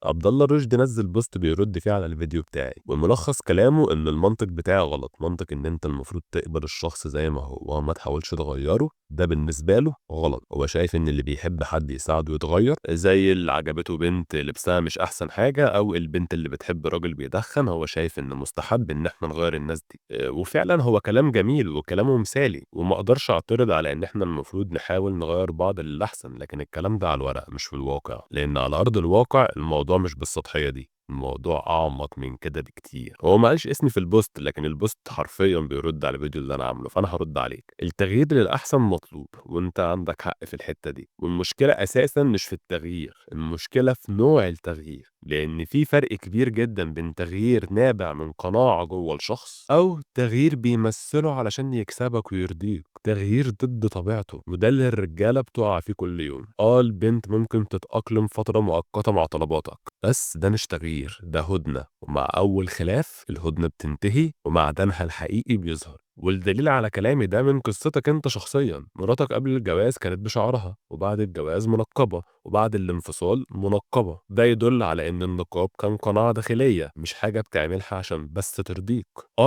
عبد الله رشدي نزل بوست بيرد فيه على الفيديو بتاعي، والملخص كلامه ان المنطق بتاعي غلط. منطق ان انت المفروض تقبل الشخص زي ما هو وما تحاولش تغيره، ده بالنسبه له غلط. هو شايف ان اللي بيحب حد يساعده يتغير، زي اللي عجبته بنت لبسها مش احسن حاجه، او البنت اللي بتحب راجل بيدخن. هو شايف ان مستحب ان احنا نغير الناس دي. وفعلا هو كلام جميل وكلامه مثالي، وما اقدرش اعترض على ان احنا المفروض نحاول نغير بعض للاحسن. لكن الكلام ده على الورق مش في الواقع، لان على ارض الواقع الموضوع مش بالسطحيه دي. الموضوع اعمق من كده بكتير. هو ما قالش اسمي في البوست، لكن البوست حرفيا بيرد على الفيديو اللي انا عامله، فانا هرد عليك. التغيير للاحسن مطلوب، وانت عندك حق في الحته دي. والمشكله اساسا مش في التغيير، المشكله في نوع التغيير. لان في فرق كبير جدا بين تغيير نابع من قناعه جوه الشخص، او تغيير بيمثله علشان يكسبك ويرضيك. تغيير ضد طبيعته، وده اللي الرجاله بتقع فيه كل يوم. البنت ممكن تتاقلم فتره مؤقته مع طلباتك، بس ده مش تغيير، ده هدنه. ومع اول خلاف الهدنه بتنتهي ومعدنها الحقيقي بيظهر. والدليل على كلامي ده من قصتك انت شخصيا. مراتك قبل الجواز كانت بشعرها، وبعد الجواز منقبة، وبعد الانفصال منقبة. ده يدل على ان النقاب كان قناعة داخلية، مش حاجة بتعملها عشان بس ترضيك.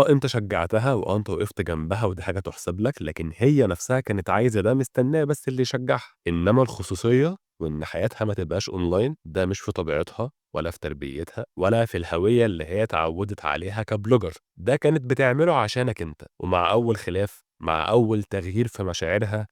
انت شجعتها، انت وقفت جنبها، ودي حاجة تحسب لك. لكن هي نفسها كانت عايزة ده، مستناه بس اللي يشجعها. انما الخصوصية وان حياتها ما تبقاش اونلاين، ده مش في طبيعتها ولا في تربيتها ولا في الهوية اللي هي اتعودت عليها كبلوجر. ده كانت بتعمله عشانك انت. ومع اول خلاف، مع اول تغيير في مشاعرها،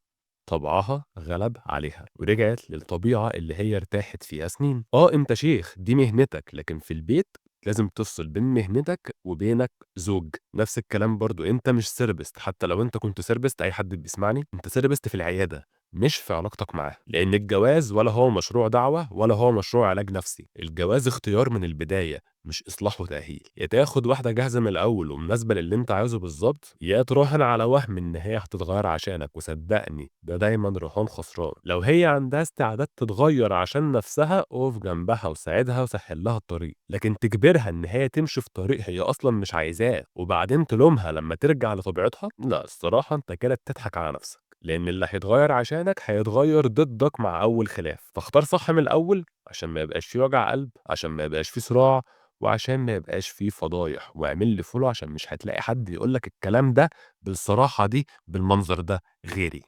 طبعها غلب عليها ورجعت للطبيعة اللي هي ارتاحت فيها سنين. انت شيخ، دي مهنتك، لكن في البيت لازم تفصل بين مهنتك وبينك زوج. نفس الكلام برضو، انت مش سيربست. حتى لو انت كنت سيربست، اي حد بيسمعني، انت سيربست في العيادة مش في علاقتك معاه. لان الجواز ولا هو مشروع دعوة ولا هو مشروع علاج نفسي. الجواز اختيار من البداية، مش اصلاح وتأهيل. يا تاخد واحدة جاهزة من الاول ومناسبة للي انت عايزه بالظبط، يا تراهن على وهم ان هي هتتغير عشانك. وصدقني ده دايما رهان خسران. لو هي عندها استعداد تتغير عشان نفسها، اقف جنبها وساعدها وسهل لها الطريق. لكن تجبرها ان هي تمشي في طريق هي اصلا مش عايزاه، وبعدين تلومها لما ترجع لطبيعتها، لا الصراحة انت كده بتضحك على نفسك. لان اللي هيتغير عشانك هيتغير ضدك مع اول خلاف. فاختار صح من الاول، عشان ما يبقاش فيه وجع قلب، عشان ما يبقاش فيه صراع، وعشان ما يبقاش فيه فضايح. واعمل لي فولو، عشان مش هتلاقي حد يقول لك الكلام ده بالصراحة دي بالمنظر ده غيري.